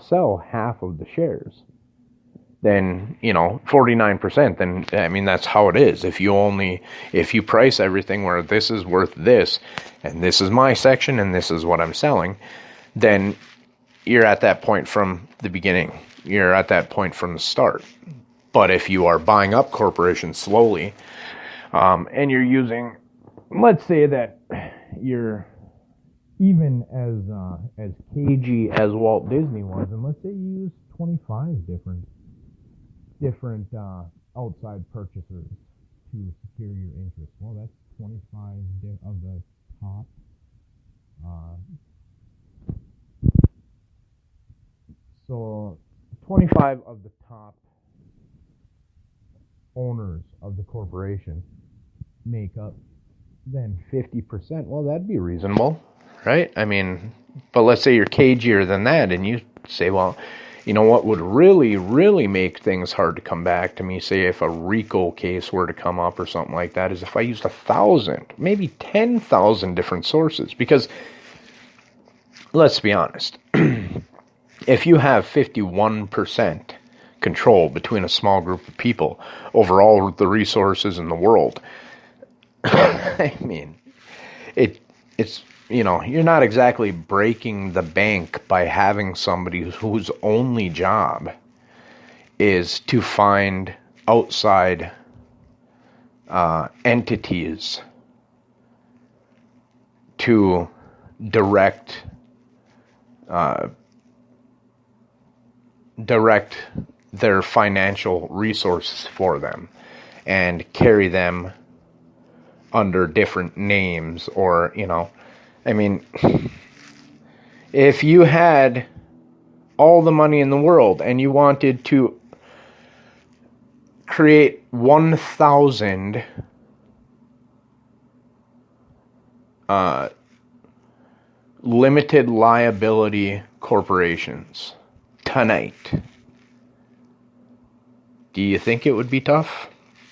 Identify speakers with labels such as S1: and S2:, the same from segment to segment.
S1: sell half of the shares, then 49%, then I mean that's how it is. If you price everything where this is worth this and this is my section and this is what I'm selling, then you're at that point from the beginning. You're at that point from the start. But if you are buying up corporations slowly, and you're using, let's say that you're even as cagey as Walt Disney was, and let's say you use 25 different outside purchasers to secure your interest. Well, that's 25 of the top. So 25 of the top owners of the corporation make up then 50%. Well, that'd be reasonable, right? I mean, but let's say you're cagier than that and you say, well, you know what would really, really make things hard to come back to me, say if a RICO case were to come up or something like that, is if I used 1,000, maybe 10,000 different sources. Because let's be honest, if you have 51% control between a small group of people over all the resources in the world, I mean, it's you're not exactly breaking the bank by having somebody whose only job is to find outside entities to direct their financial resources for them and carry them under different names. Or I mean, if you had all the money in the world and you wanted to create 1,000 limited liability corporations tonight, do you think it would be tough?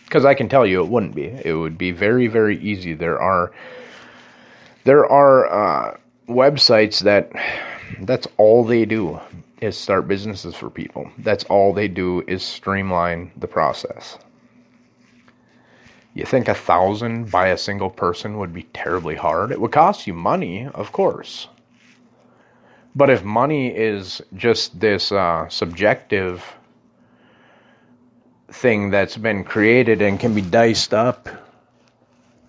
S1: Because I can tell you it wouldn't be. It would be very, very easy. There are websites that's all they do is start businesses for people. That's all they do is streamline the process. You think 1,000 by a single person would be terribly hard? It would cost you money, of course. But if money is just this subjective thing that's been created and can be diced up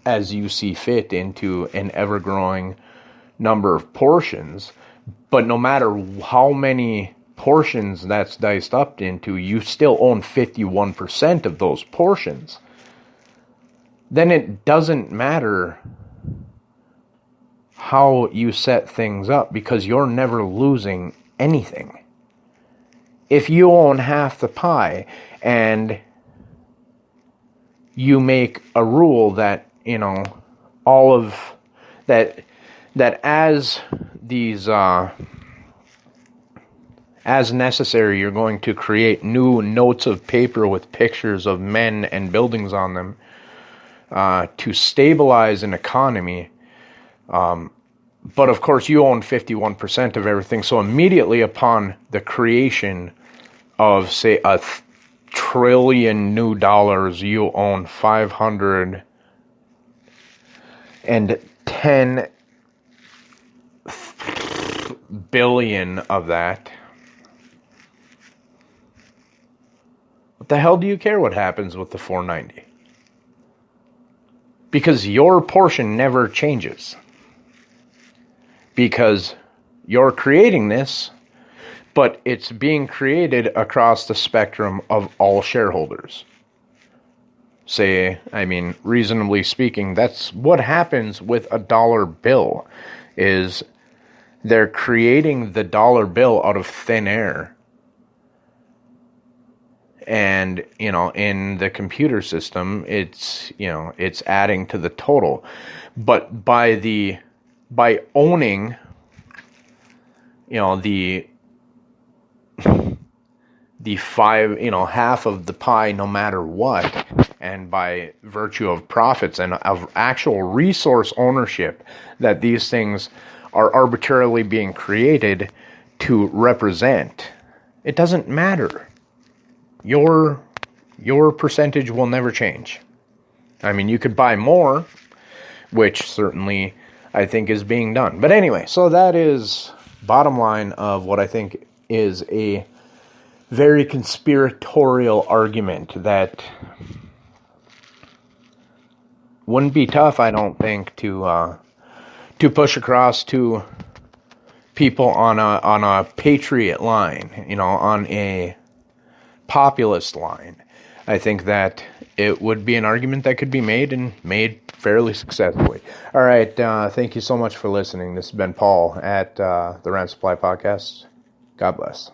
S1: as you see fit into an ever-growing number of portions, but no matter how many portions that's diced up into, you still own 51% of those portions, then it doesn't matter how you set things up, because you're never losing anything. If you own half the pie and you make a rule that, all of that as these, as necessary, you're going to create new notes of paper with pictures of men and buildings on them to stabilize an economy. But of course, you own 51% of everything. So immediately upon the creation of, say, $1 trillion new dollars, you own 510 billion of that. What the hell do you care what happens with the 490? Because your portion never changes. Because you're creating this, but it's being created across the spectrum of all shareholders. Reasonably speaking, that's what happens with a dollar bill, is they're creating the dollar bill out of thin air. And, in the computer system, it's adding to the total. But by owning, the half of the pie no matter what, and by virtue of profits and of actual resource ownership, that these things are arbitrarily being created to represent, it doesn't matter. Your percentage will never change. I mean, you could buy more, which certainly I think is being done. But anyway, so that is bottom line of what I think is a very conspiratorial argument that wouldn't be tough, I don't think, to push across to people on a patriot line, on a populist line. I think that it would be an argument that could be made and made fairly successfully. All right, thank you so much for listening. This has been Paul at the Rent Supply Podcast. God bless.